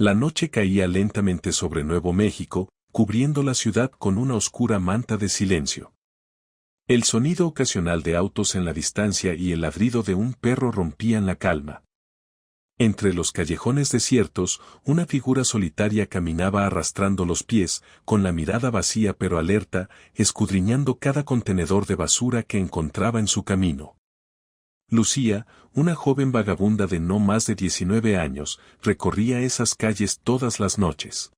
La noche caía lentamente sobre Nuevo México, cubriendo la ciudad con una oscura manta de silencio. El sonido ocasional de autos en la distancia y el ladrido de un perro rompían la calma. Entre los callejones desiertos, una figura solitaria caminaba arrastrando los pies, con la mirada vacía pero alerta, escudriñando cada contenedor de basura que encontraba en su camino. Lucía, una joven vagabunda de no más de 19 años, recorría esas calles todas las noches.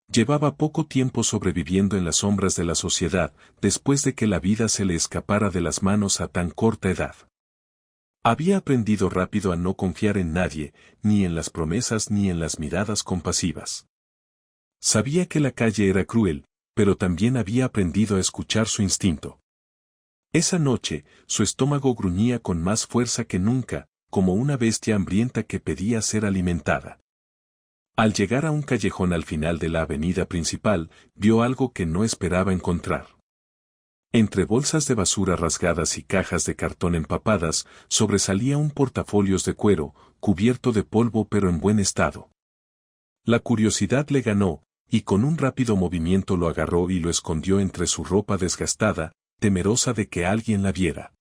Llevaba poco tiempo sobreviviendo en las sombras de la sociedad, después de que la vida se le escapara de las manos a tan corta edad. Había aprendido rápido a no confiar en nadie, ni en las promesas ni en las miradas compasivas. Sabía que la calle era cruel, pero también había aprendido a escuchar su instinto. Esa noche, su estómago gruñía con más fuerza que nunca, como una bestia hambrienta que pedía ser alimentada. Al llegar a un callejón al final de la avenida principal, vio algo que no esperaba encontrar. Entre bolsas de basura rasgadas y cajas de cartón empapadas, sobresalía un portafolios de cuero, cubierto de polvo pero en buen estado. La curiosidad le ganó, y con un rápido movimiento lo agarró y lo escondió entre su ropa desgastada, temerosa de que alguien la viera.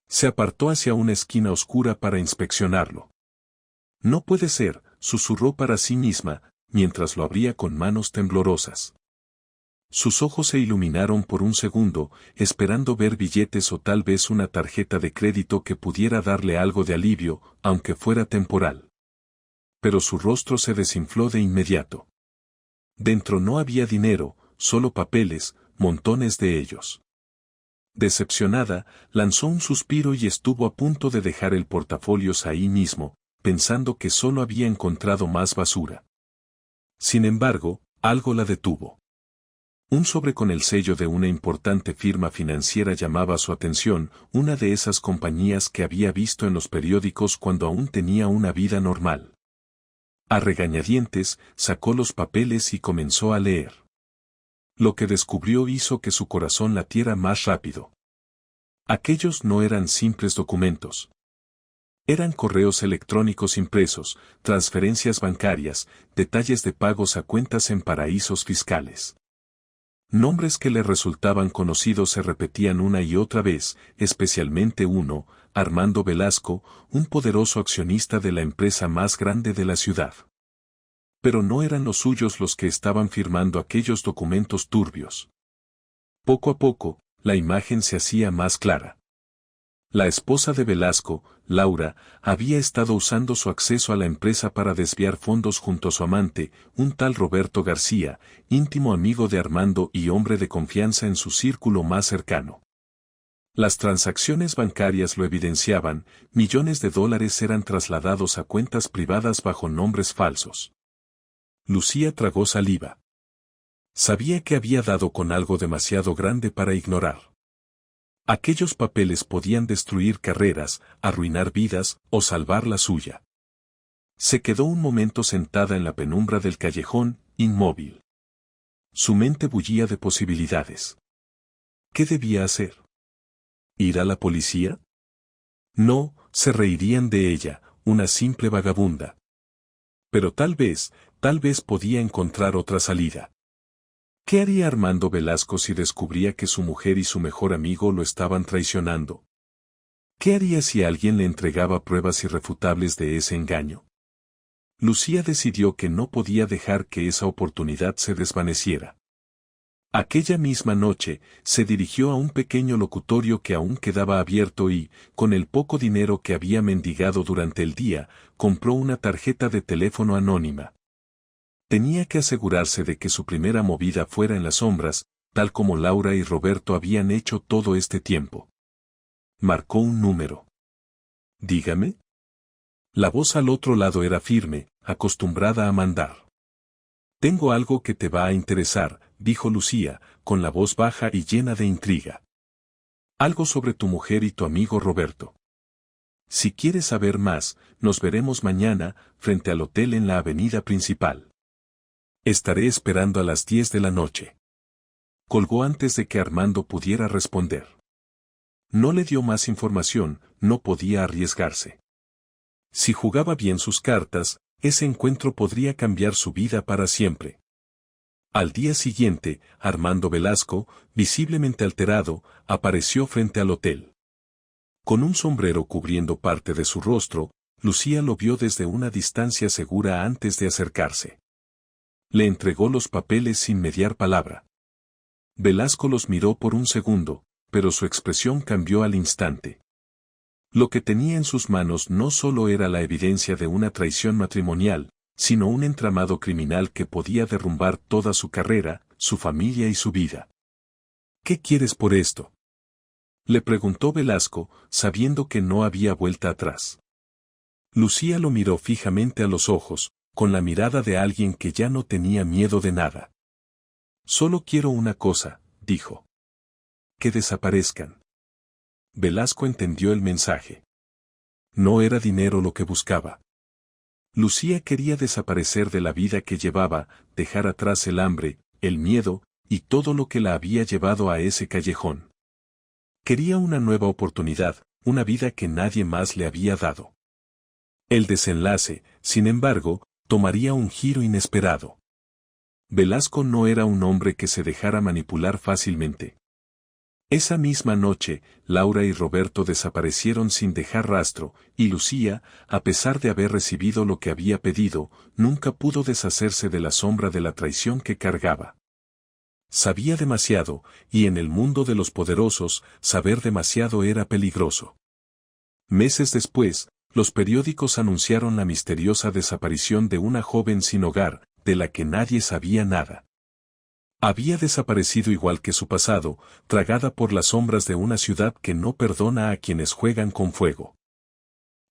Se apartó hacia una esquina oscura para inspeccionarlo. No puede ser, susurró para sí misma, mientras lo abría con manos temblorosas. Sus ojos se iluminaron por un segundo, esperando ver billetes o tal vez una tarjeta de crédito que pudiera darle algo de alivio, aunque fuera temporal. Pero su rostro se desinfló de inmediato. Dentro no había dinero, solo papeles, montones de ellos. Decepcionada, lanzó un suspiro y estuvo a punto de dejar el portafolios ahí mismo, pensando que solo había encontrado más basura. Sin embargo, algo la detuvo. Un sobre con el sello de una importante firma financiera llamaba su atención, una de esas compañías que había visto en los periódicos cuando aún tenía una vida normal. A regañadientes, sacó los papeles y comenzó a leer. Lo que descubrió hizo que su corazón latiera más rápido. Aquellos no eran simples documentos. Eran correos electrónicos impresos, transferencias bancarias, detalles de pagos a cuentas en paraísos fiscales. Nombres que le resultaban conocidos se repetían una y otra vez, especialmente uno, Armando Velasco, un poderoso accionista de la empresa más grande de la ciudad. Pero no eran los suyos los que estaban firmando aquellos documentos turbios. Poco a poco, la imagen se hacía más clara. La esposa de Velasco, Laura, había estado usando su acceso a la empresa para desviar fondos junto a su amante, un tal Roberto García, íntimo amigo de Armando y hombre de confianza en su círculo más cercano. Las transacciones bancarias lo evidenciaban, millones de dólares eran trasladados a cuentas privadas bajo nombres falsos. Lucía tragó saliva. Sabía que había dado con algo demasiado grande para ignorar. Aquellos papeles podían destruir carreras, arruinar vidas o salvar la suya. Se quedó un momento sentada en la penumbra del callejón, inmóvil. Su mente bullía de posibilidades. ¿Qué debía hacer? ¿Ir a la policía? No, se reirían de ella, una simple vagabunda. Pero tal vez podía encontrar otra salida. ¿Qué haría Armando Velasco si descubría que su mujer y su mejor amigo lo estaban traicionando? ¿Qué haría si alguien le entregaba pruebas irrefutables de ese engaño? Lucía decidió que no podía dejar que esa oportunidad se desvaneciera. Aquella misma noche, se dirigió a un pequeño locutorio que aún quedaba abierto y, con el poco dinero que había mendigado durante el día, compró una tarjeta de teléfono anónima. Tenía que asegurarse de que su primera movida fuera en las sombras, tal como Laura y Roberto habían hecho todo este tiempo. Marcó un número. Dígame. La voz al otro lado era firme, acostumbrada a mandar. Tengo algo que te va a interesar, dijo Lucía, con la voz baja y llena de intriga. Algo sobre tu mujer y tu amigo Roberto. Si quieres saber más, nos veremos mañana, frente al hotel en la avenida principal. Estaré esperando a las 10 de la noche. Colgó antes de que Armando pudiera responder. No le dio más información, no podía arriesgarse. Si jugaba bien sus cartas, ese encuentro podría cambiar su vida para siempre. Al día siguiente, Armando Velasco, visiblemente alterado, apareció frente al hotel. Con un sombrero cubriendo parte de su rostro, Lucía lo vio desde una distancia segura antes de acercarse. Le entregó los papeles sin mediar palabra. Velasco los miró por un segundo, pero su expresión cambió al instante. Lo que tenía en sus manos no solo era la evidencia de una traición matrimonial, sino un entramado criminal que podía derrumbar toda su carrera, su familia y su vida. ¿Qué quieres por esto?, le preguntó Velasco, sabiendo que no había vuelta atrás. Lucía lo miró fijamente a los ojos, con la mirada de alguien que ya no tenía miedo de nada. Solo quiero una cosa, dijo. Que desaparezcan. Velasco entendió el mensaje. No era dinero lo que buscaba. Lucía quería desaparecer de la vida que llevaba, dejar atrás el hambre, el miedo, y todo lo que la había llevado a ese callejón. Quería una nueva oportunidad, una vida que nadie más le había dado. El desenlace, sin embargo, tomaría un giro inesperado. Velasco no era un hombre que se dejara manipular fácilmente. Esa misma noche, Laura y Roberto desaparecieron sin dejar rastro, y Lucía, a pesar de haber recibido lo que había pedido, nunca pudo deshacerse de la sombra de la traición que cargaba. Sabía demasiado, y en el mundo de los poderosos, saber demasiado era peligroso. Meses después, los periódicos anunciaron la misteriosa desaparición de una joven sin hogar, de la que nadie sabía nada. Había desaparecido igual que su pasado, tragada por las sombras de una ciudad que no perdona a quienes juegan con fuego.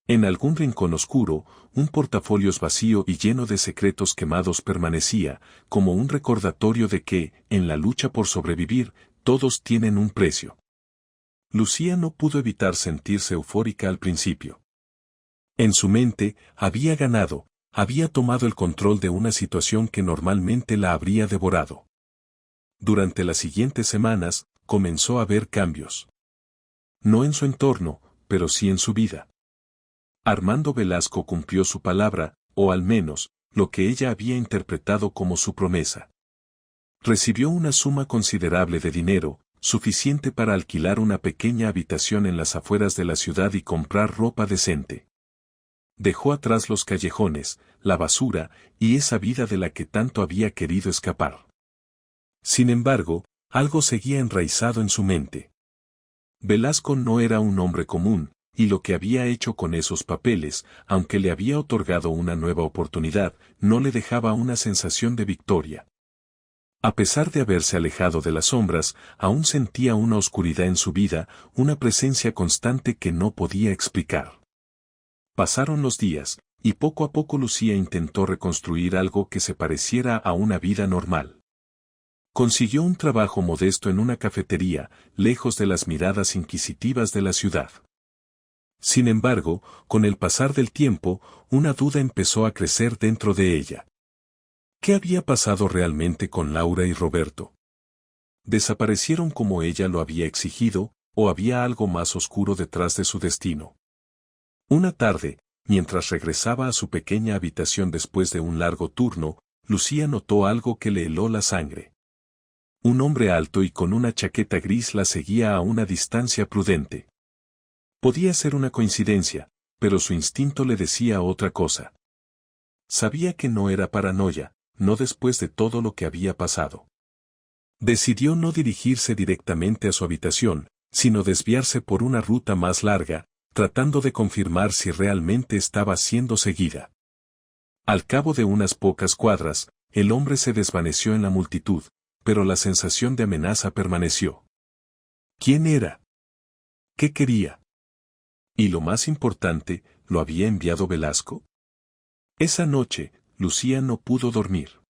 En algún rincón oscuro, un portafolios vacío y lleno de secretos quemados permanecía, como un recordatorio de que, en la lucha por sobrevivir, todos tienen un precio. Lucía no pudo evitar sentirse eufórica al principio. En su mente, había ganado, había tomado el control de una situación que normalmente la habría devorado. Durante las siguientes semanas, comenzó a ver cambios. No en su entorno, pero sí en su vida. Armando Velasco cumplió su palabra, o al menos, lo que ella había interpretado como su promesa. Recibió una suma considerable de dinero, suficiente para alquilar una pequeña habitación en las afueras de la ciudad y comprar ropa decente. Dejó atrás los callejones, la basura, y esa vida de la que tanto había querido escapar. Sin embargo, algo seguía enraizado en su mente. Velasco no era un hombre común, y lo que había hecho con esos papeles, aunque le había otorgado una nueva oportunidad, no le dejaba una sensación de victoria. A pesar de haberse alejado de las sombras, aún sentía una oscuridad en su vida, una presencia constante que no podía explicar. Pasaron los días, y poco a poco Lucía intentó reconstruir algo que se pareciera a una vida normal. Consiguió un trabajo modesto en una cafetería, lejos de las miradas inquisitivas de la ciudad. Sin embargo, con el pasar del tiempo, una duda empezó a crecer dentro de ella. ¿Qué había pasado realmente con Laura y Roberto? ¿Desaparecieron como ella lo había exigido, o había algo más oscuro detrás de su destino? Una tarde, mientras regresaba a su pequeña habitación después de un largo turno, Lucía notó algo que le heló la sangre. Un hombre alto y con una chaqueta gris la seguía a una distancia prudente. Podía ser una coincidencia, pero su instinto le decía otra cosa. Sabía que no era paranoia, no después de todo lo que había pasado. Decidió no dirigirse directamente a su habitación, sino desviarse por una ruta más larga, tratando de confirmar si realmente estaba siendo seguida. Al cabo de unas pocas cuadras, el hombre se desvaneció en la multitud, pero la sensación de amenaza permaneció. ¿Quién era? ¿Qué quería? Y lo más importante, ¿lo había enviado Velasco? Esa noche, Lucía no pudo dormir.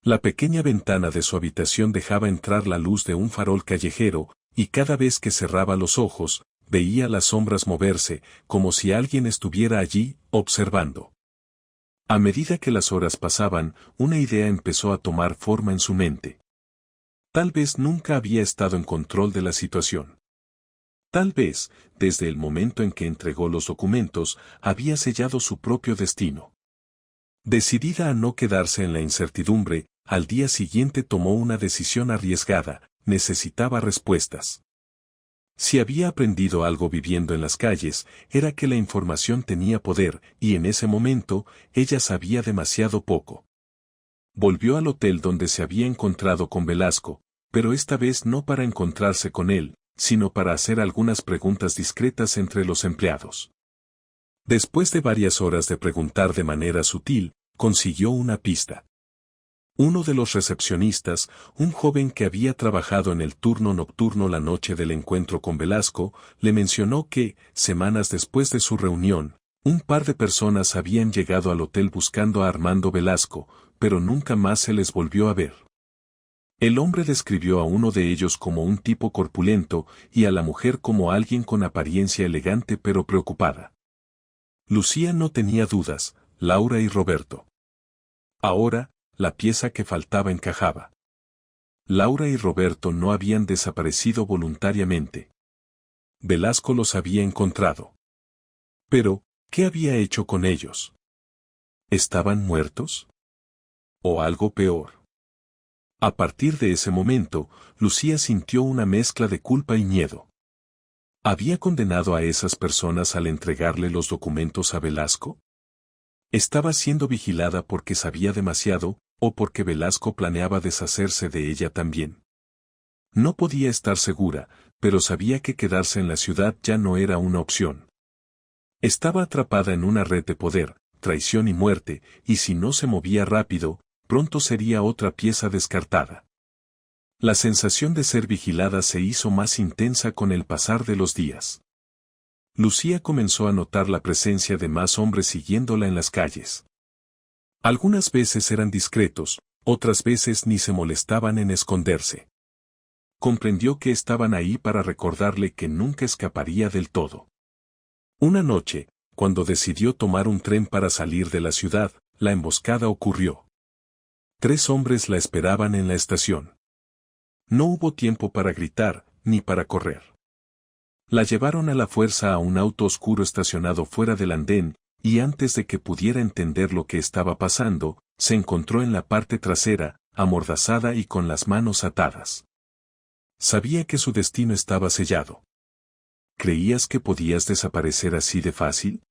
La pequeña ventana de su habitación dejaba entrar la luz de un farol callejero, y cada vez que cerraba los ojos, veía las sombras moverse, como si alguien estuviera allí, observando. A medida que las horas pasaban, una idea empezó a tomar forma en su mente. Tal vez nunca había estado en control de la situación. Tal vez, desde el momento en que entregó los documentos, había sellado su propio destino. Decidida a no quedarse en la incertidumbre, al día siguiente tomó una decisión arriesgada: necesitaba respuestas. Si había aprendido algo viviendo en las calles, era que la información tenía poder, y en ese momento, ella sabía demasiado poco. Volvió al hotel donde se había encontrado con Velasco, pero esta vez no para encontrarse con él, sino para hacer algunas preguntas discretas entre los empleados. Después de varias horas de preguntar de manera sutil, consiguió una pista. Uno de los recepcionistas, un joven que había trabajado en el turno nocturno la noche del encuentro con Velasco, le mencionó que, semanas después de su reunión, un par de personas habían llegado al hotel buscando a Armando Velasco, pero nunca más se les volvió a ver. El hombre describió a uno de ellos como un tipo corpulento y a la mujer como alguien con apariencia elegante pero preocupada. Lucía no tenía dudas: Laura y Roberto. Ahora, la pieza que faltaba encajaba. Laura y Roberto no habían desaparecido voluntariamente. Velasco los había encontrado. Pero, ¿qué había hecho con ellos? ¿Estaban muertos? ¿O algo peor? A partir de ese momento, Lucía sintió una mezcla de culpa y miedo. ¿Había condenado a esas personas al entregarle los documentos a Velasco? ¿Estaba siendo vigilada porque sabía demasiado, o porque Velasco planeaba deshacerse de ella también? No podía estar segura, pero sabía que quedarse en la ciudad ya no era una opción. Estaba atrapada en una red de poder, traición y muerte, y si no se movía rápido, pronto sería otra pieza descartada. La sensación de ser vigilada se hizo más intensa con el pasar de los días. Lucía comenzó a notar la presencia de más hombres siguiéndola en las calles. Algunas veces eran discretos, otras veces ni se molestaban en esconderse. Comprendió que estaban ahí para recordarle que nunca escaparía del todo. Una noche, cuando decidió tomar un tren para salir de la ciudad, la emboscada ocurrió. 3 hombres la esperaban en la estación. No hubo tiempo para gritar, ni para correr. La llevaron a la fuerza a un auto oscuro estacionado fuera del andén, y antes de que pudiera entender lo que estaba pasando, se encontró en la parte trasera, amordazada y con las manos atadas. Sabía que su destino estaba sellado. ¿Creías que podías desaparecer así de fácil?,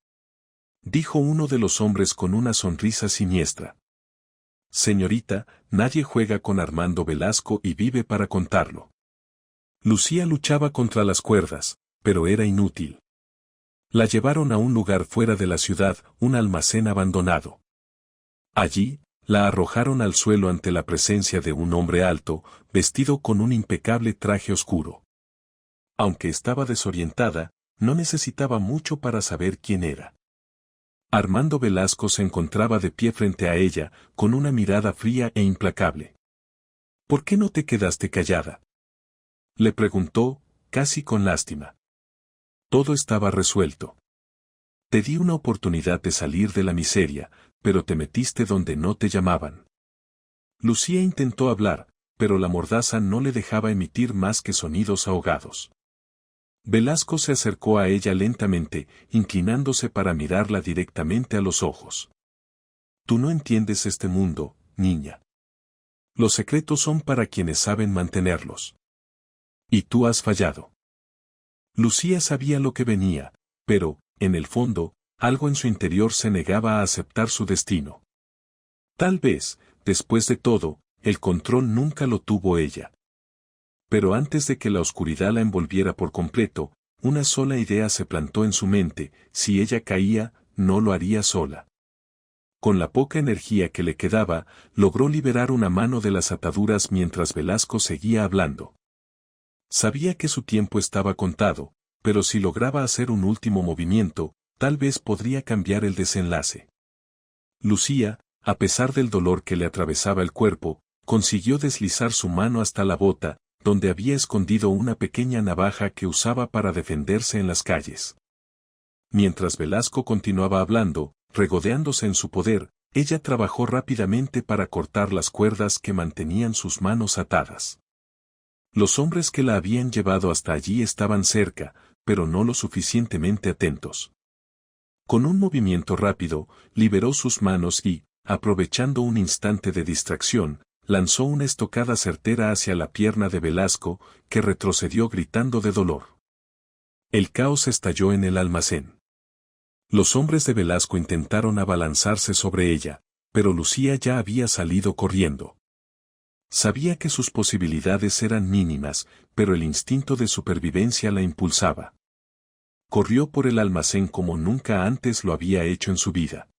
dijo uno de los hombres con una sonrisa siniestra. Señorita, nadie juega con Armando Velasco y vive para contarlo. Lucía luchaba contra las cuerdas, pero era inútil. La llevaron a un lugar fuera de la ciudad, un almacén abandonado. Allí, la arrojaron al suelo ante la presencia de un hombre alto, vestido con un impecable traje oscuro. Aunque estaba desorientada, no necesitaba mucho para saber quién era. Armando Velasco se encontraba de pie frente a ella, con una mirada fría e implacable. ¿Por qué no te quedaste callada?, le preguntó, casi con lástima. Todo estaba resuelto. Te di una oportunidad de salir de la miseria, pero te metiste donde no te llamaban. Lucía intentó hablar, pero la mordaza no le dejaba emitir más que sonidos ahogados. Velasco se acercó a ella lentamente, inclinándose para mirarla directamente a los ojos. Tú no entiendes este mundo, niña. Los secretos son para quienes saben mantenerlos. Y tú has fallado. Lucía sabía lo que venía, pero, en el fondo, algo en su interior se negaba a aceptar su destino. Tal vez, después de todo, el control nunca lo tuvo ella. Pero antes de que la oscuridad la envolviera por completo, una sola idea se plantó en su mente: si ella caía, no lo haría sola. Con la poca energía que le quedaba, logró liberar una mano de las ataduras mientras Velasco seguía hablando. Sabía que su tiempo estaba contado, pero si lograba hacer un último movimiento, tal vez podría cambiar el desenlace. Lucía, a pesar del dolor que le atravesaba el cuerpo, consiguió deslizar su mano hasta la bota, donde había escondido una pequeña navaja que usaba para defenderse en las calles. Mientras Velasco continuaba hablando, regodeándose en su poder, ella trabajó rápidamente para cortar las cuerdas que mantenían sus manos atadas. Los hombres que la habían llevado hasta allí estaban cerca, pero no lo suficientemente atentos. Con un movimiento rápido, liberó sus manos y, aprovechando un instante de distracción, lanzó una estocada certera hacia la pierna de Velasco, que retrocedió gritando de dolor. El caos estalló en el almacén. Los hombres de Velasco intentaron abalanzarse sobre ella, pero Lucía ya había salido corriendo. Sabía que sus posibilidades eran mínimas, pero el instinto de supervivencia la impulsaba. Corrió por el almacén como nunca antes lo había hecho en su vida.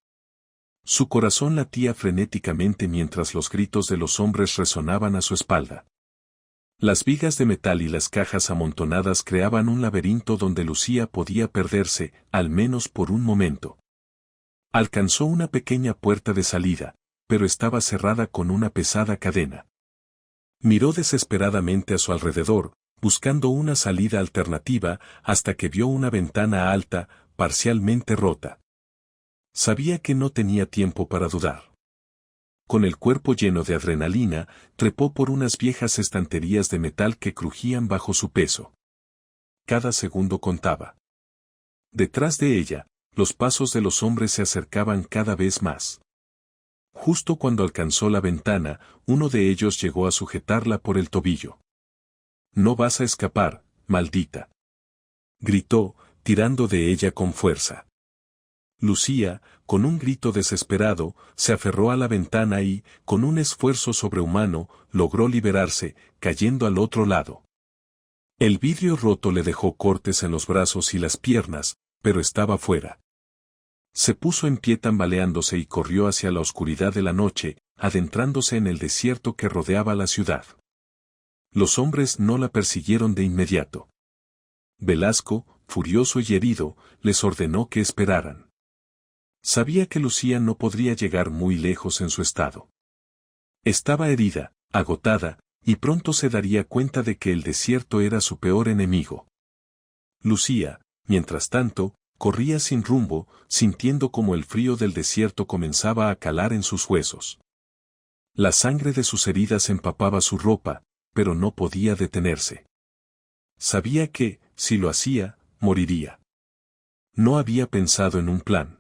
Su corazón latía frenéticamente mientras los gritos de los hombres resonaban a su espalda. Las vigas de metal y las cajas amontonadas creaban un laberinto donde Lucía podía perderse, al menos por un momento. Alcanzó una pequeña puerta de salida, pero estaba cerrada con una pesada cadena. Miró desesperadamente a su alrededor, buscando una salida alternativa, hasta que vio una ventana alta, parcialmente rota. Sabía que no tenía tiempo para dudar. Con el cuerpo lleno de adrenalina, trepó por unas viejas estanterías de metal que crujían bajo su peso. Cada segundo contaba. Detrás de ella, los pasos de los hombres se acercaban cada vez más. Justo cuando alcanzó la ventana, uno de ellos llegó a sujetarla por el tobillo. «No vas a escapar, maldita», gritó, tirando de ella con fuerza. Lucía, con un grito desesperado, se aferró a la ventana y, con un esfuerzo sobrehumano, logró liberarse, cayendo al otro lado. El vidrio roto le dejó cortes en los brazos y las piernas, pero estaba fuera. Se puso en pie tambaleándose y corrió hacia la oscuridad de la noche, adentrándose en el desierto que rodeaba la ciudad. Los hombres no la persiguieron de inmediato. Velasco, furioso y herido, les ordenó que esperaran. Sabía que Lucía no podría llegar muy lejos en su estado. Estaba herida, agotada, y pronto se daría cuenta de que el desierto era su peor enemigo. Lucía, mientras tanto, corría sin rumbo, sintiendo como el frío del desierto comenzaba a calar en sus huesos. La sangre de sus heridas empapaba su ropa, pero no podía detenerse. Sabía que, si lo hacía, moriría. No había pensado en un plan.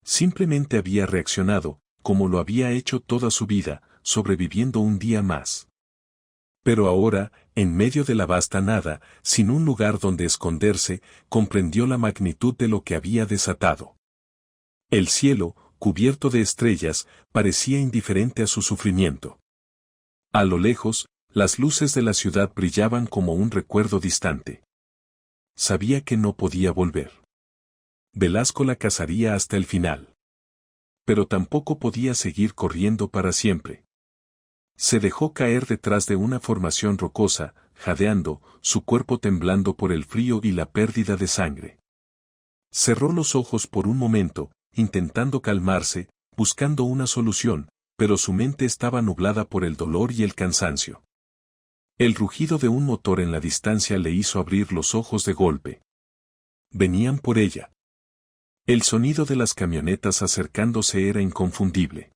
Simplemente había reaccionado, como lo había hecho toda su vida, sobreviviendo un día más. Pero ahora, en medio de la vasta nada, sin un lugar donde esconderse, comprendió la magnitud de lo que había desatado. El cielo, cubierto de estrellas, parecía indiferente a su sufrimiento. A lo lejos, las luces de la ciudad brillaban como un recuerdo distante. Sabía que no podía volver. Velasco la cazaría hasta el final. Pero tampoco podía seguir corriendo para siempre. Se dejó caer detrás de una formación rocosa, jadeando, su cuerpo temblando por el frío y la pérdida de sangre. Cerró los ojos por un momento, intentando calmarse, buscando una solución, pero su mente estaba nublada por el dolor y el cansancio. El rugido de un motor en la distancia le hizo abrir los ojos de golpe. Venían por ella. El sonido de las camionetas acercándose era inconfundible.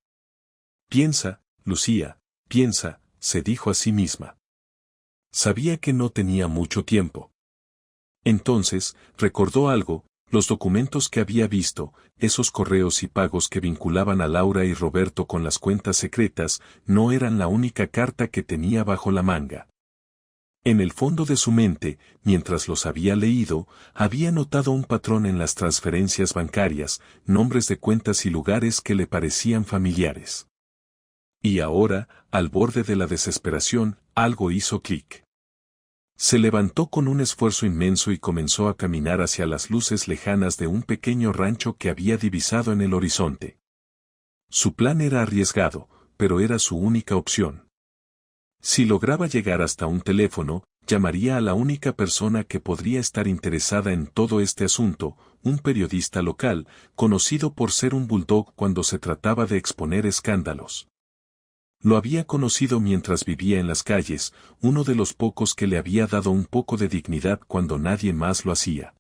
«Piensa, Lucía, piensa», se dijo a sí misma. Sabía que no tenía mucho tiempo. Entonces, recordó algo, los documentos que había visto, esos correos y pagos que vinculaban a Laura y Roberto con las cuentas secretas, no eran la única carta que tenía bajo la manga. En el fondo de su mente, mientras los había leído, había notado un patrón en las transferencias bancarias, nombres de cuentas y lugares que le parecían familiares. Y ahora, al borde de la desesperación, algo hizo clic. Se levantó con un esfuerzo inmenso y comenzó a caminar hacia las luces lejanas de un pequeño rancho que había divisado en el horizonte. Su plan era arriesgado, pero era su única opción. Si lograba llegar hasta un teléfono, llamaría a la única persona que podría estar interesada en todo este asunto, un periodista local, conocido por ser un bulldog cuando se trataba de exponer escándalos. Lo había conocido mientras vivía en las calles, uno de los pocos que le había dado un poco de dignidad cuando nadie más lo hacía.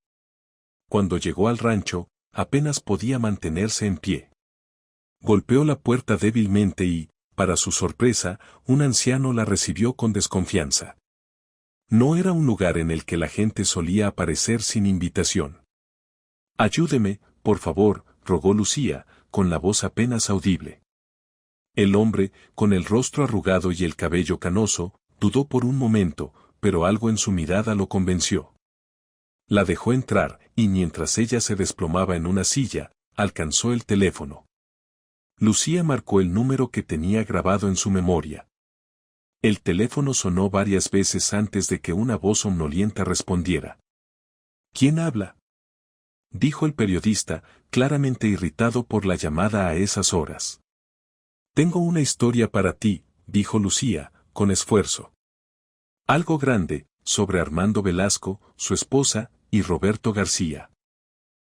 Cuando llegó al rancho, apenas podía mantenerse en pie. Golpeó la puerta débilmente y, para su sorpresa, un anciano la recibió con desconfianza. No era un lugar en el que la gente solía aparecer sin invitación. «Ayúdeme, por favor», rogó Lucía, con la voz apenas audible. El hombre, con el rostro arrugado y el cabello canoso, dudó por un momento, pero algo en su mirada lo convenció. La dejó entrar, y mientras ella se desplomaba en una silla, alcanzó el teléfono. Lucía marcó el número que tenía grabado en su memoria. El teléfono sonó varias veces antes de que una voz somnolienta respondiera. ¿Quién habla?, dijo el periodista, claramente irritado por la llamada a esas horas. Tengo una historia para ti, dijo Lucía, con esfuerzo. Algo grande, sobre Armando Velasco, su esposa, y Roberto García.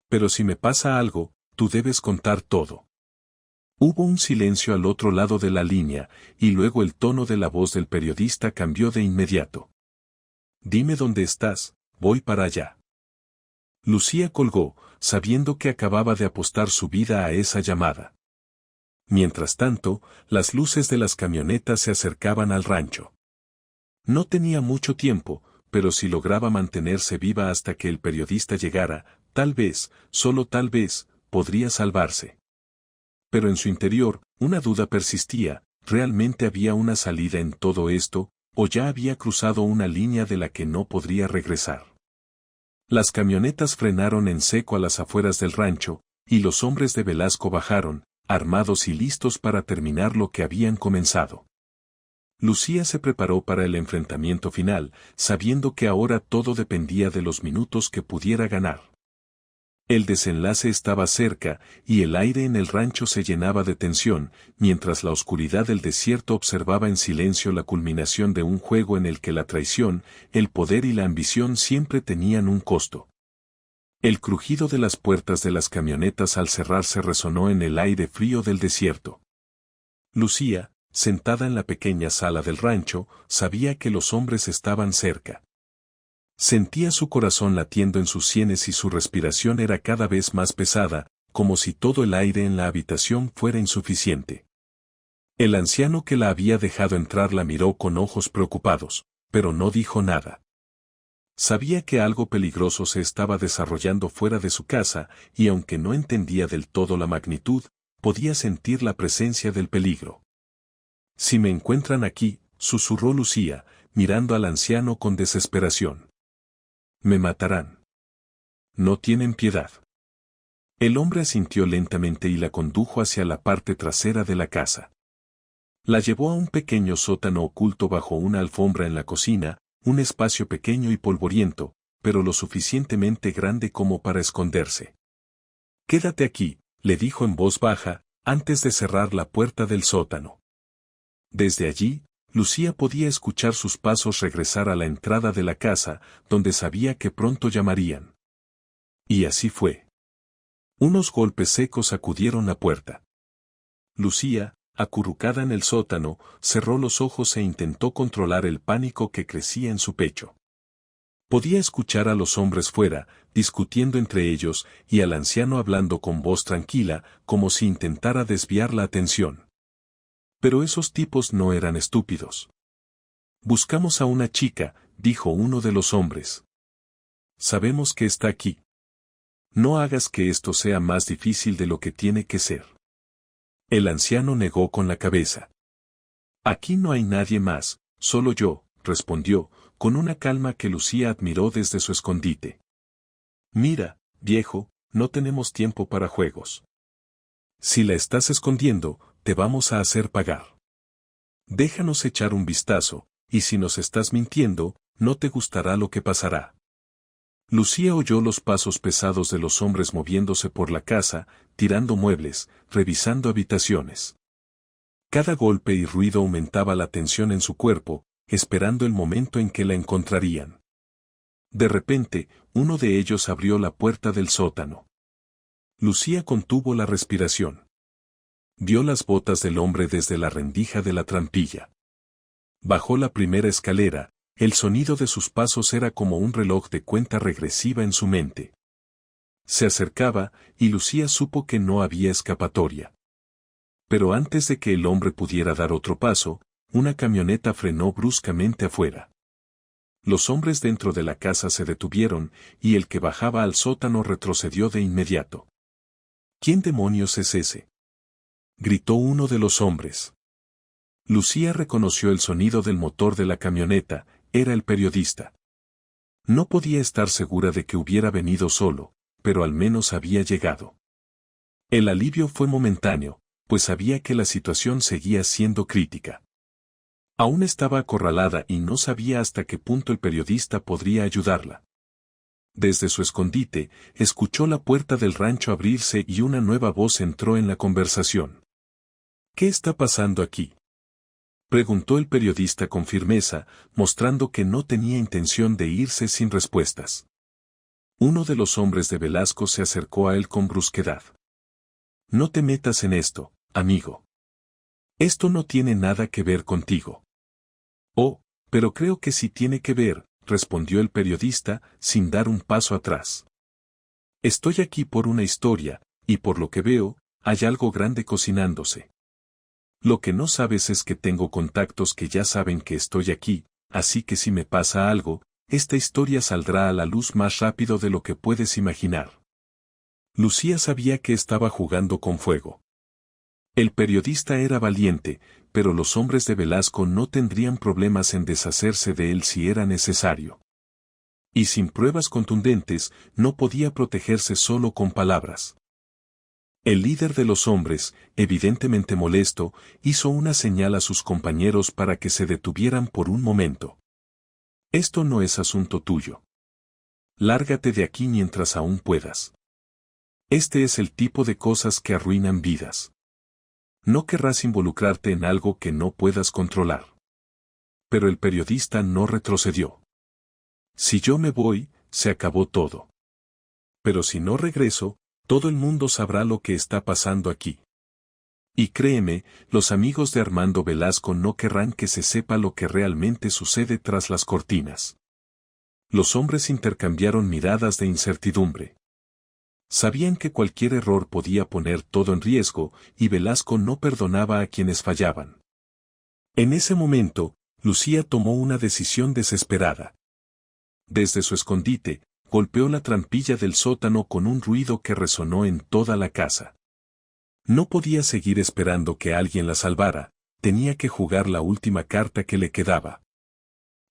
Pero si me pasa algo, tú debes contar todo. Hubo un silencio al otro lado de la línea, y luego el tono de la voz del periodista cambió de inmediato. Dime dónde estás, voy para allá. Lucía colgó, sabiendo que acababa de apostar su vida a esa llamada. Mientras tanto, las luces de las camionetas se acercaban al rancho. No tenía mucho tiempo, pero si lograba mantenerse viva hasta que el periodista llegara, tal vez, solo tal vez, podría salvarse. Pero en su interior, una duda persistía: ¿realmente había una salida en todo esto, o ya había cruzado una línea de la que no podría regresar? Las camionetas frenaron en seco a las afueras del rancho, y los hombres de Velasco bajaron, armados y listos para terminar lo que habían comenzado. Lucía se preparó para el enfrentamiento final, sabiendo que ahora todo dependía de los minutos que pudiera ganar. El desenlace estaba cerca, y el aire en el rancho se llenaba de tensión, mientras la oscuridad del desierto observaba en silencio la culminación de un juego en el que la traición, el poder y la ambición siempre tenían un costo. El crujido de las puertas de las camionetas al cerrarse resonó en el aire frío del desierto. Lucía, sentada en la pequeña sala del rancho, sabía que los hombres estaban cerca. Sentía su corazón latiendo en sus sienes y su respiración era cada vez más pesada, como si todo el aire en la habitación fuera insuficiente. El anciano que la había dejado entrar la miró con ojos preocupados, pero no dijo nada. Sabía que algo peligroso se estaba desarrollando fuera de su casa, y aunque no entendía del todo la magnitud, podía sentir la presencia del peligro. Si me encuentran aquí, susurró Lucía, mirando al anciano con desesperación. Me matarán. No tienen piedad. El hombre asintió lentamente y la condujo hacia la parte trasera de la casa. La llevó a un pequeño sótano oculto bajo una alfombra en la cocina, un espacio pequeño y polvoriento, pero lo suficientemente grande como para esconderse. Quédate aquí, le dijo en voz baja, antes de cerrar la puerta del sótano. Desde allí, Lucía podía escuchar sus pasos regresar a la entrada de la casa, donde sabía que pronto llamarían. Y así fue. Unos golpes secos sacudieron la puerta. Lucía, acurrucada en el sótano, cerró los ojos e intentó controlar el pánico que crecía en su pecho. Podía escuchar a los hombres fuera, discutiendo entre ellos, y al anciano hablando con voz tranquila, como si intentara desviar la atención. Pero esos tipos no eran estúpidos. Buscamos a una chica, dijo uno de los hombres. Sabemos que está aquí. No hagas que esto sea más difícil de lo que tiene que ser. El anciano negó con la cabeza. Aquí no hay nadie más, solo yo, respondió, con una calma que Lucía admiró desde su escondite. Mira, viejo, no tenemos tiempo para juegos. Si la estás escondiendo, te vamos a hacer pagar. Déjanos echar un vistazo, y si nos estás mintiendo, no te gustará lo que pasará. Lucía oyó los pasos pesados de los hombres moviéndose por la casa, tirando muebles, revisando habitaciones. Cada golpe y ruido aumentaba la tensión en su cuerpo, esperando el momento en que la encontrarían. De repente, uno de ellos abrió la puerta del sótano. Lucía contuvo la respiración. Vio las botas del hombre desde la rendija de la trampilla. Bajó la primera escalera, el sonido de sus pasos era como un reloj de cuenta regresiva en su mente. Se acercaba, y Lucía supo que no había escapatoria. Pero antes de que el hombre pudiera dar otro paso, una camioneta frenó bruscamente afuera. Los hombres dentro de la casa se detuvieron, y el que bajaba al sótano retrocedió de inmediato. ¿Quién demonios es ese?, gritó uno de los hombres. Lucía reconoció el sonido del motor de la camioneta, era el periodista. No podía estar segura de que hubiera venido solo, pero al menos había llegado. El alivio fue momentáneo, pues sabía que la situación seguía siendo crítica. Aún estaba acorralada y no sabía hasta qué punto el periodista podría ayudarla. Desde su escondite, escuchó la puerta del rancho abrirse y una nueva voz entró en la conversación. ¿Qué está pasando aquí?, preguntó el periodista con firmeza, mostrando que no tenía intención de irse sin respuestas. Uno de los hombres de Velasco se acercó a él con brusquedad. No te metas en esto, amigo. Esto no tiene nada que ver contigo. Oh, pero creo que sí tiene que ver, respondió el periodista, sin dar un paso atrás. Estoy aquí por una historia, y por lo que veo, hay algo grande cocinándose. Lo que no sabes es que tengo contactos que ya saben que estoy aquí, así que si me pasa algo, esta historia saldrá a la luz más rápido de lo que puedes imaginar. Lucía sabía que estaba jugando con fuego. El periodista era valiente, pero los hombres de Velasco no tendrían problemas en deshacerse de él si era necesario. Y sin pruebas contundentes, no podía protegerse solo con palabras. El líder de los hombres, evidentemente molesto, hizo una señal a sus compañeros para que se detuvieran por un momento. Esto no es asunto tuyo. Lárgate de aquí mientras aún puedas. Este es el tipo de cosas que arruinan vidas. No querrás involucrarte en algo que no puedas controlar. Pero el periodista no retrocedió. Si yo me voy, se acabó todo. Pero si no regreso, todo el mundo sabrá lo que está pasando aquí. Y créeme, los amigos de Armando Velasco no querrán que se sepa lo que realmente sucede tras las cortinas. Los hombres intercambiaron miradas de incertidumbre. Sabían que cualquier error podía poner todo en riesgo, y Velasco no perdonaba a quienes fallaban. En ese momento, Lucía tomó una decisión desesperada. Desde su escondite, golpeó la trampilla del sótano con un ruido que resonó en toda la casa. No podía seguir esperando que alguien la salvara, tenía que jugar la última carta que le quedaba.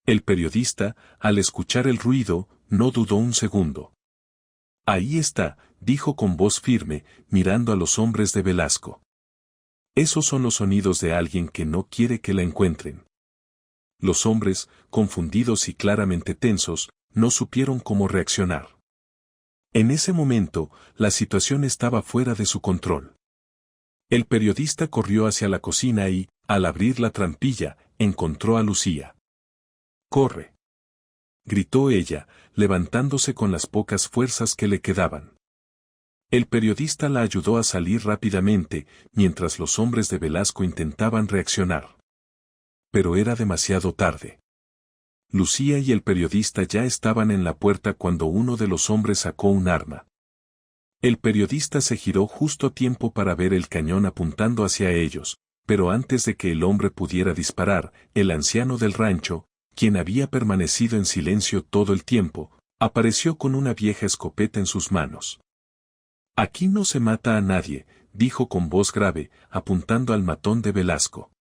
El periodista, al escuchar el ruido, no dudó un segundo. Ahí está, dijo con voz firme, mirando a los hombres de Velasco. Esos son los sonidos de alguien que no quiere que la encuentren. Los hombres, confundidos y claramente tensos, no supieron cómo reaccionar. En ese momento, la situación estaba fuera de su control. El periodista corrió hacia la cocina y, al abrir la trampilla, encontró a Lucía. ¡Corre!, gritó ella, levantándose con las pocas fuerzas que le quedaban. El periodista la ayudó a salir rápidamente, mientras los hombres de Velasco intentaban reaccionar. Pero era demasiado tarde. Lucía y el periodista ya estaban en la puerta cuando uno de los hombres sacó un arma. El periodista se giró justo a tiempo para ver el cañón apuntando hacia ellos, pero antes de que el hombre pudiera disparar, el anciano del rancho, quien había permanecido en silencio todo el tiempo, apareció con una vieja escopeta en sus manos. «Aquí no se mata a nadie», dijo con voz grave, apuntando al matón de Velasco.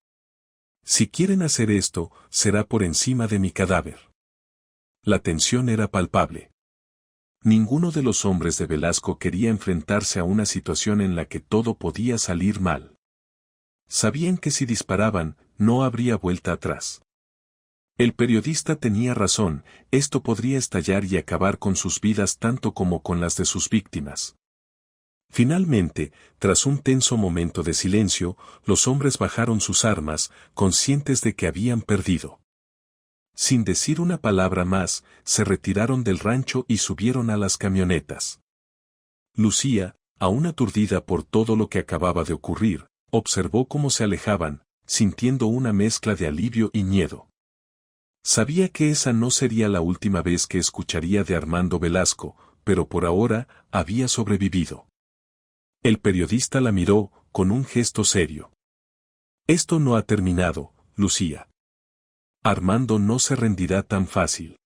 «Si quieren hacer esto, será por encima de mi cadáver». La tensión era palpable. Ninguno de los hombres de Velasco quería enfrentarse a una situación en la que todo podía salir mal. Sabían que si disparaban, no habría vuelta atrás. El periodista tenía razón, esto podría estallar y acabar con sus vidas tanto como con las de sus víctimas. Finalmente, tras un tenso momento de silencio, los hombres bajaron sus armas, conscientes de que habían perdido. Sin decir una palabra más, se retiraron del rancho y subieron a las camionetas. Lucía, aún aturdida por todo lo que acababa de ocurrir, observó cómo se alejaban, sintiendo una mezcla de alivio y miedo. Sabía que esa no sería la última vez que escucharía de Armando Velasco, pero por ahora, había sobrevivido. El periodista la miró, con un gesto serio. «Esto no ha terminado, Lucía. Armando no se rendirá tan fácil».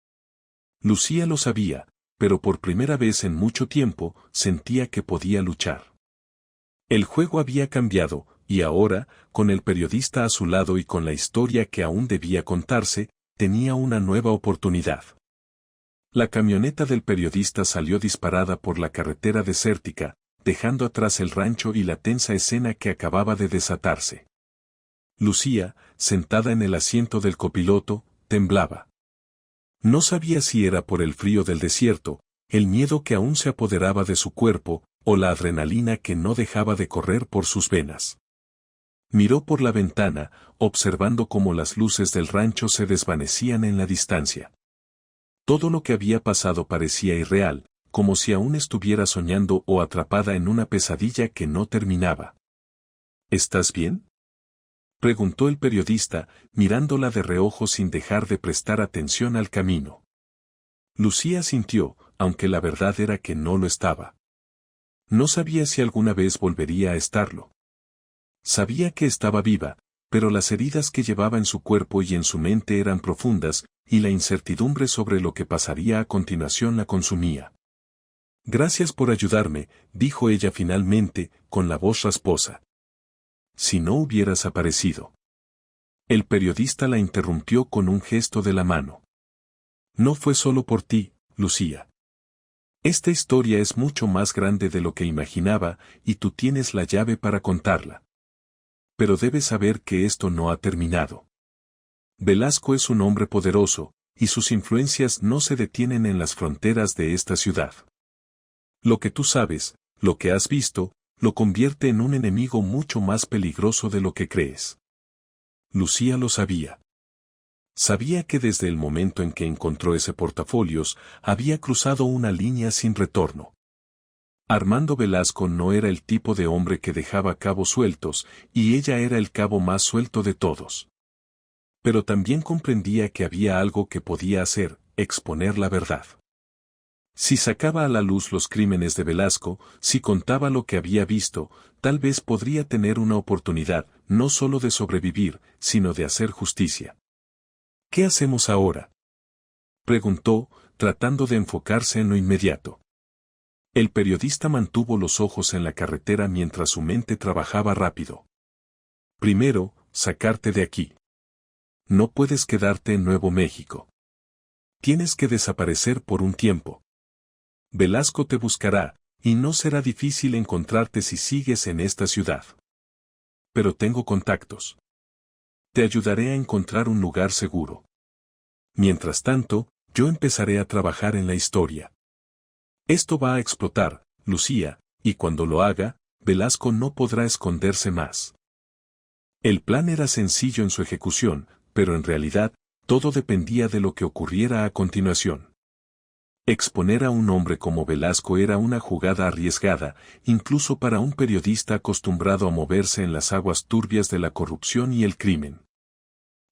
Lucía lo sabía, pero por primera vez en mucho tiempo, sentía que podía luchar. El juego había cambiado, y ahora, con el periodista a su lado y con la historia que aún debía contarse, tenía una nueva oportunidad. La camioneta del periodista salió disparada por la carretera desértica, dejando atrás el rancho y la tensa escena que acababa de desatarse. Lucía, sentada en el asiento del copiloto, temblaba. No sabía si era por el frío del desierto, el miedo que aún se apoderaba de su cuerpo, o la adrenalina que no dejaba de correr por sus venas. Miró por la ventana, observando cómo las luces del rancho se desvanecían en la distancia. Todo lo que había pasado parecía irreal, como si aún estuviera soñando o atrapada en una pesadilla que no terminaba. ¿Estás bien?, preguntó el periodista, mirándola de reojo sin dejar de prestar atención al camino. Lucía sintió, aunque la verdad era que no lo estaba. No sabía si alguna vez volvería a estarlo. Sabía que estaba viva, pero las heridas que llevaba en su cuerpo y en su mente eran profundas, y la incertidumbre sobre lo que pasaría a continuación la consumía. Gracias por ayudarme, dijo ella finalmente, con la voz rasposa. Si no hubieras aparecido. El periodista la interrumpió con un gesto de la mano. No fue solo por ti, Lucía. Esta historia es mucho más grande de lo que imaginaba, y tú tienes la llave para contarla. Pero debes saber que esto no ha terminado. Velasco es un hombre poderoso, y sus influencias no se detienen en las fronteras de esta ciudad. Lo que tú sabes, lo que has visto, lo convierte en un enemigo mucho más peligroso de lo que crees. Lucía lo sabía. Sabía que desde el momento en que encontró ese portafolios, había cruzado una línea sin retorno. Armando Velasco no era el tipo de hombre que dejaba cabos sueltos, y ella era el cabo más suelto de todos. Pero también comprendía que había algo que podía hacer, exponer la verdad. Si sacaba a la luz los crímenes de Velasco, si contaba lo que había visto, tal vez podría tener una oportunidad, no solo de sobrevivir, sino de hacer justicia. ¿Qué hacemos ahora?, preguntó, tratando de enfocarse en lo inmediato. El periodista mantuvo los ojos en la carretera mientras su mente trabajaba rápido. Primero, sacarte de aquí. No puedes quedarte en Nuevo México. Tienes que desaparecer por un tiempo. Velasco te buscará, y no será difícil encontrarte si sigues en esta ciudad. Pero tengo contactos. Te ayudaré a encontrar un lugar seguro. Mientras tanto, yo empezaré a trabajar en la historia. Esto va a explotar, Lucía, y cuando lo haga, Velasco no podrá esconderse más. El plan era sencillo en su ejecución, pero en realidad, todo dependía de lo que ocurriera a continuación. Exponer a un hombre como Velasco era una jugada arriesgada, incluso para un periodista acostumbrado a moverse en las aguas turbias de la corrupción y el crimen.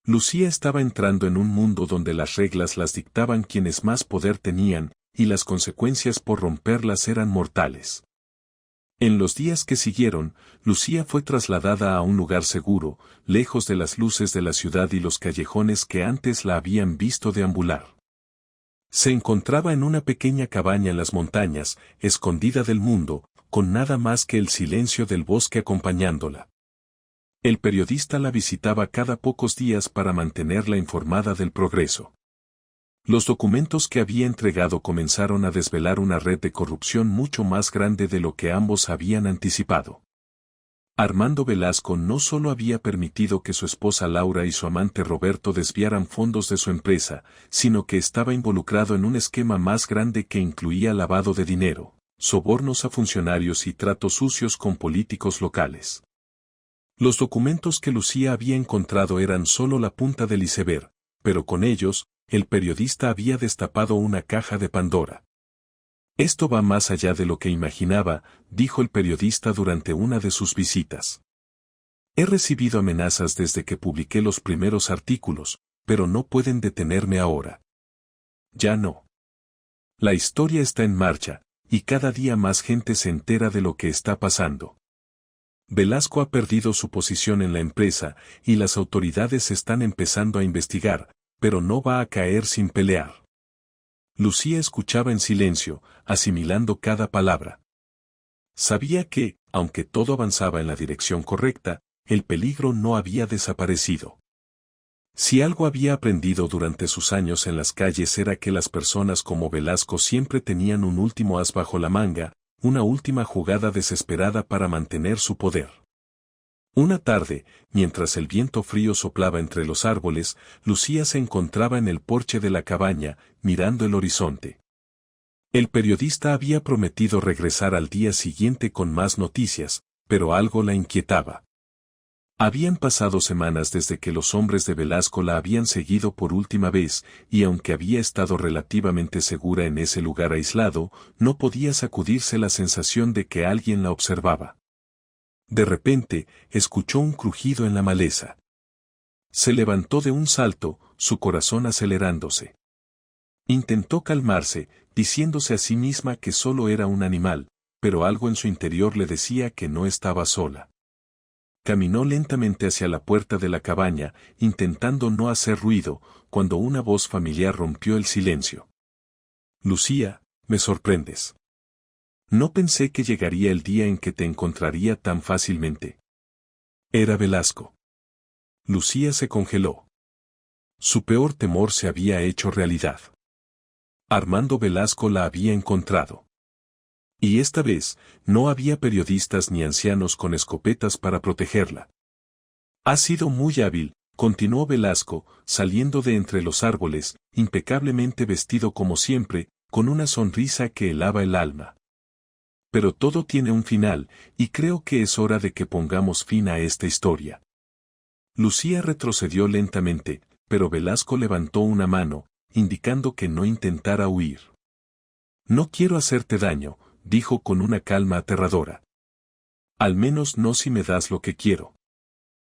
Lucía estaba entrando en un mundo donde las reglas las dictaban quienes más poder tenían, y las consecuencias por romperlas eran mortales. En los días que siguieron, Lucía fue trasladada a un lugar seguro, lejos de las luces de la ciudad y los callejones que antes la habían visto deambular. Se encontraba en una pequeña cabaña en las montañas, escondida del mundo, con nada más que el silencio del bosque acompañándola. El periodista la visitaba cada pocos días para mantenerla informada del progreso. Los documentos que había entregado comenzaron a desvelar una red de corrupción mucho más grande de lo que ambos habían anticipado. Armando Velasco no solo había permitido que su esposa Laura y su amante Roberto desviaran fondos de su empresa, sino que estaba involucrado en un esquema más grande que incluía lavado de dinero, sobornos a funcionarios y tratos sucios con políticos locales. Los documentos que Lucía había encontrado eran solo la punta del iceberg, pero con ellos, el periodista había destapado una caja de Pandora. Esto va más allá de lo que imaginaba, dijo el periodista durante una de sus visitas. He recibido amenazas desde que publiqué los primeros artículos, pero no pueden detenerme ahora. Ya no. La historia está en marcha, y cada día más gente se entera de lo que está pasando. Velasco ha perdido su posición en la empresa, y las autoridades están empezando a investigar, pero no va a caer sin pelear. Lucía escuchaba en silencio, asimilando cada palabra. Sabía que, aunque todo avanzaba en la dirección correcta, el peligro no había desaparecido. Si algo había aprendido durante sus años en las calles era que las personas como Velasco siempre tenían un último as bajo la manga, una última jugada desesperada para mantener su poder. Una tarde, mientras el viento frío soplaba entre los árboles, Lucía se encontraba en el porche de la cabaña, mirando el horizonte. El periodista había prometido regresar al día siguiente con más noticias, pero algo la inquietaba. Habían pasado semanas desde que los hombres de Velasco la habían seguido por última vez, y aunque había estado relativamente segura en ese lugar aislado, no podía sacudirse la sensación de que alguien la observaba. De repente, escuchó un crujido en la maleza. Se levantó de un salto, su corazón acelerándose. Intentó calmarse, diciéndose a sí misma que solo era un animal, pero algo en su interior le decía que no estaba sola. Caminó lentamente hacia la puerta de la cabaña, intentando no hacer ruido, cuando una voz familiar rompió el silencio. Lucía, me sorprendes. No pensé que llegaría el día en que te encontraría tan fácilmente. Era Velasco. Lucía se congeló. Su peor temor se había hecho realidad. Armando Velasco la había encontrado. Y esta vez, no había periodistas ni ancianos con escopetas para protegerla. Ha sido muy hábil, continuó Velasco, saliendo de entre los árboles, impecablemente vestido como siempre, con una sonrisa que helaba el alma. Pero todo tiene un final, y creo que es hora de que pongamos fin a esta historia. Lucía retrocedió lentamente, pero Velasco levantó una mano, indicando que no intentara huir. No quiero hacerte daño, dijo con una calma aterradora. Al menos no si me das lo que quiero.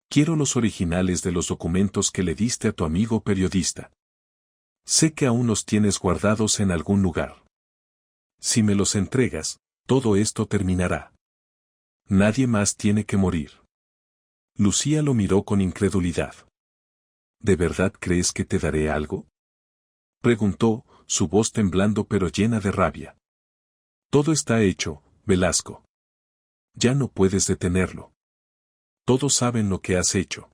Quiero los originales de los documentos que le diste a tu amigo periodista. Sé que aún los tienes guardados en algún lugar. Si me los entregas, todo esto terminará. Nadie más tiene que morir. Lucía lo miró con incredulidad. ¿De verdad crees que te daré algo? Preguntó, su voz temblando pero llena de rabia. Todo está hecho, Velasco. Ya no puedes detenerlo. Todos saben lo que has hecho.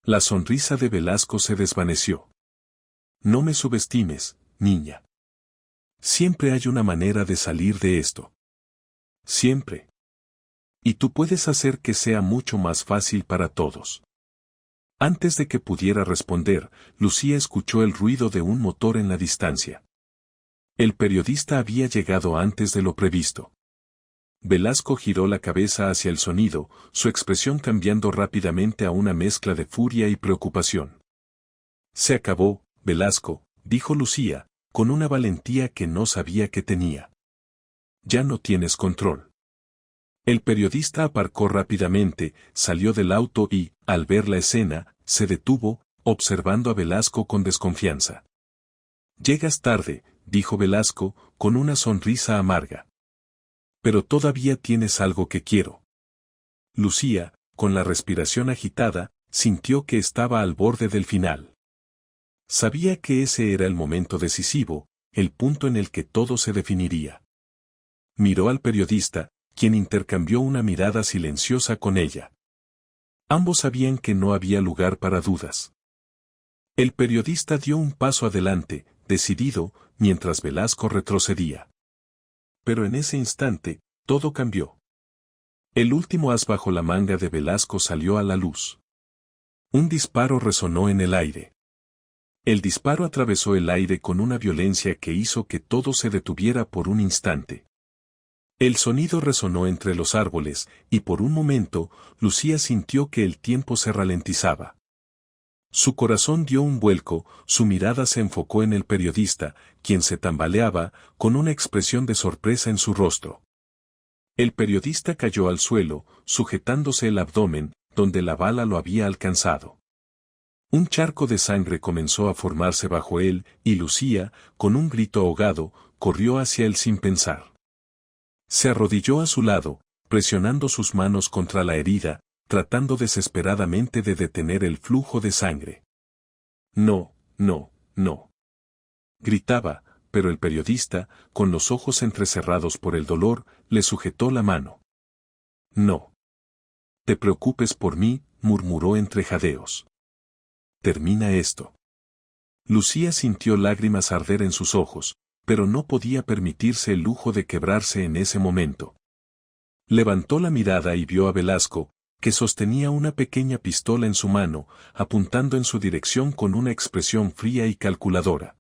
La sonrisa de Velasco se desvaneció. No me subestimes, niña. Siempre hay una manera de salir de esto. Siempre. Y tú puedes hacer que sea mucho más fácil para todos. Antes de que pudiera responder, Lucía escuchó el ruido de un motor en la distancia. El periodista había llegado antes de lo previsto. Velasco giró la cabeza hacia el sonido, su expresión cambiando rápidamente a una mezcla de furia y preocupación. Se acabó, Velasco, dijo Lucía, con una valentía que no sabía que tenía. Ya no tienes control. El periodista aparcó rápidamente, salió del auto y, al ver la escena, se detuvo, observando a Velasco con desconfianza. Llegas tarde, dijo Velasco, con una sonrisa amarga. Pero todavía tienes algo que quiero. Lucía, con la respiración agitada, sintió que estaba al borde del final. Sabía que ese era el momento decisivo, el punto en el que todo se definiría. Miró al periodista, quien intercambió una mirada silenciosa con ella. Ambos sabían que no había lugar para dudas. El periodista dio un paso adelante, decidido, mientras Velasco retrocedía. Pero en ese instante, todo cambió. El último as bajo la manga de Velasco salió a la luz. Un disparo resonó en el aire. El disparo atravesó el aire con una violencia que hizo que todo se detuviera por un instante. El sonido resonó entre los árboles, y por un momento, Lucía sintió que el tiempo se ralentizaba. Su corazón dio un vuelco, su mirada se enfocó en el periodista, quien se tambaleaba, con una expresión de sorpresa en su rostro. El periodista cayó al suelo, sujetándose el abdomen, donde la bala lo había alcanzado. Un charco de sangre comenzó a formarse bajo él, y Lucía, con un grito ahogado, corrió hacia él sin pensar. Se arrodilló a su lado, presionando sus manos contra la herida, tratando desesperadamente de detener el flujo de sangre. No, no, no. Gritaba, pero el periodista, con los ojos entrecerrados por el dolor, le sujetó la mano. No te preocupes por mí, murmuró entre jadeos. Termina esto. Lucía sintió lágrimas arder en sus ojos, pero no podía permitirse el lujo de quebrarse en ese momento. Levantó la mirada y vio a Velasco, que sostenía una pequeña pistola en su mano, apuntando en su dirección con una expresión fría y calculadora.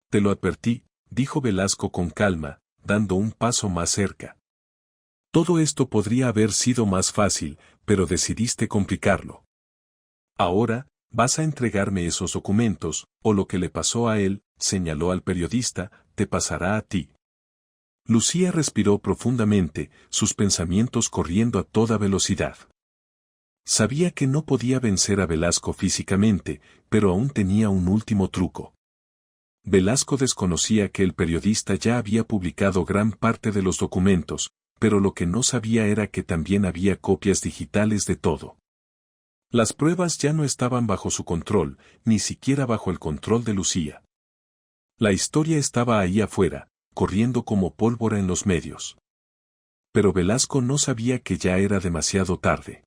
Te lo advertí, dijo Velasco con calma, dando un paso más cerca. Todo esto podría haber sido más fácil, pero decidiste complicarlo. Ahora, vas a entregarme esos documentos, o lo que le pasó a él, señaló al periodista, te pasará a ti. Lucía respiró profundamente, sus pensamientos corriendo a toda velocidad. Sabía que no podía vencer a Velasco físicamente, pero aún tenía un último truco. Velasco desconocía que el periodista ya había publicado gran parte de los documentos, pero lo que no sabía era que también había copias digitales de todo. Las pruebas ya no estaban bajo su control, ni siquiera bajo el control de Lucía. La historia estaba ahí afuera, corriendo como pólvora en los medios. Pero Velasco no sabía que ya era demasiado tarde.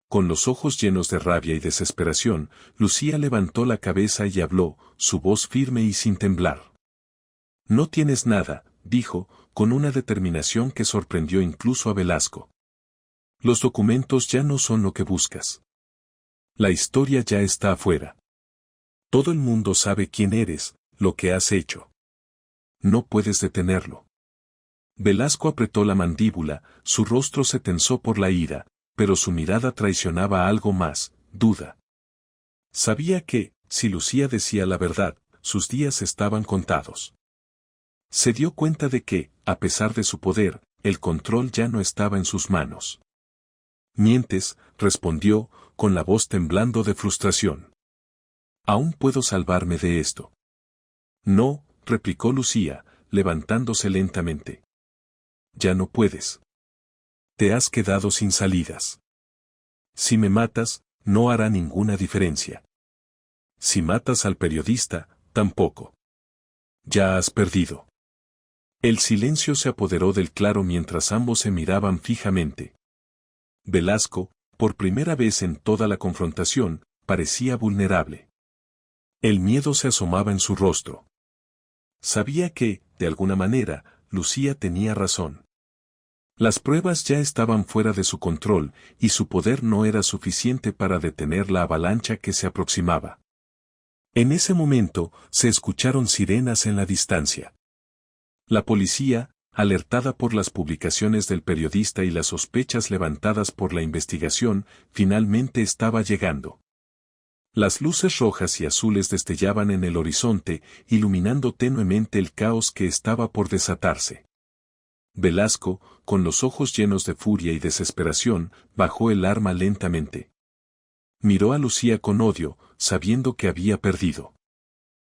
Con los ojos llenos de rabia y desesperación, Lucía levantó la cabeza y habló, su voz firme y sin temblar. No tienes nada, dijo, con una determinación que sorprendió incluso a Velasco. Los documentos ya no son lo que buscas. La historia ya está afuera. Todo el mundo sabe quién eres, lo que has hecho. No puedes detenerlo. Velasco apretó la mandíbula, su rostro se tensó por la ira, pero su mirada traicionaba algo más, duda. Sabía que, si Lucía decía la verdad, sus días estaban contados. Se dio cuenta de que, a pesar de su poder, el control ya no estaba en sus manos. Mientes, respondió, con la voz temblando de frustración. Aún puedo salvarme de esto. No, replicó Lucía, levantándose lentamente. Ya no puedes. Te has quedado sin salidas. Si me matas, no hará ninguna diferencia. Si matas al periodista, tampoco. Ya has perdido. El silencio se apoderó del claro mientras ambos se miraban fijamente. Velasco, por primera vez en toda la confrontación, parecía vulnerable. El miedo se asomaba en su rostro. Sabía que, de alguna manera, Lucía tenía razón. Las pruebas ya estaban fuera de su control, y su poder no era suficiente para detener la avalancha que se aproximaba. En ese momento, se escucharon sirenas en la distancia. La policía, alertada por las publicaciones del periodista y las sospechas levantadas por la investigación, finalmente estaba llegando. Las luces rojas y azules destellaban en el horizonte, iluminando tenuemente el caos que estaba por desatarse. Velasco, con los ojos llenos de furia y desesperación, bajó el arma lentamente. Miró a Lucía con odio, sabiendo que había perdido.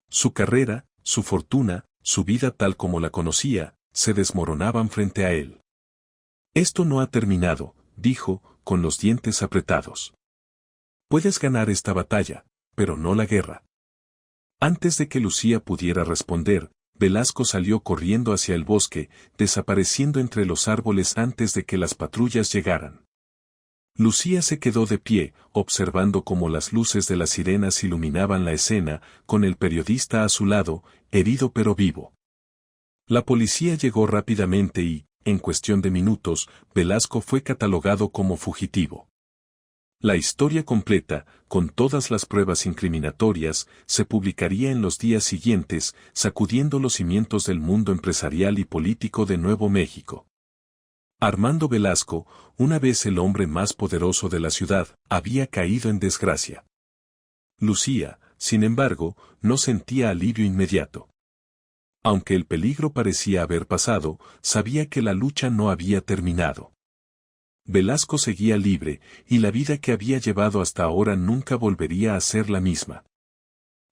Su carrera, su fortuna, su vida tal como la conocía, se desmoronaban frente a él. Esto no ha terminado, dijo, con los dientes apretados. Puedes ganar esta batalla, pero no la guerra. Antes de que Lucía pudiera responder, Velasco salió corriendo hacia el bosque, desapareciendo entre los árboles antes de que las patrullas llegaran. Lucía se quedó de pie, observando cómo las luces de las sirenas iluminaban la escena, con el periodista a su lado, herido pero vivo. La policía llegó rápidamente y, en cuestión de minutos, Velasco fue catalogado como fugitivo. La historia completa, con todas las pruebas incriminatorias, se publicaría en los días siguientes, sacudiendo los cimientos del mundo empresarial y político de Nuevo México. Armando Velasco, una vez el hombre más poderoso de la ciudad, había caído en desgracia. Lucía, sin embargo, no sentía alivio inmediato. Aunque el peligro parecía haber pasado, sabía que la lucha no había terminado. Velasco seguía libre, y la vida que había llevado hasta ahora nunca volvería a ser la misma.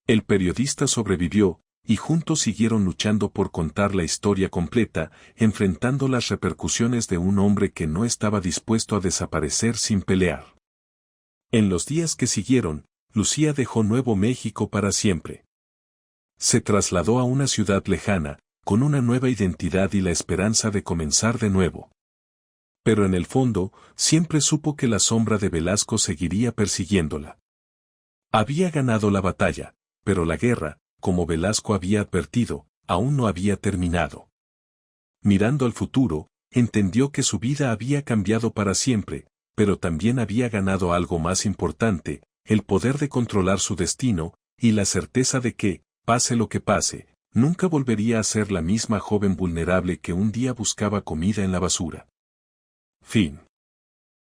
El periodista sobrevivió, y juntos siguieron luchando por contar la historia completa, enfrentando las repercusiones de un hombre que no estaba dispuesto a desaparecer sin pelear. En los días que siguieron, Lucía dejó Nuevo México para siempre. Se trasladó a una ciudad lejana, con una nueva identidad y la esperanza de comenzar de nuevo. Pero en el fondo, siempre supo que la sombra de Velasco seguiría persiguiéndola. Había ganado la batalla, pero la guerra, como Velasco había advertido, aún no había terminado. Mirando al futuro, entendió que su vida había cambiado para siempre, pero también había ganado algo más importante, el poder de controlar su destino, y la certeza de que, pase lo que pase, nunca volvería a ser la misma joven vulnerable que un día buscaba comida en la basura. Fin.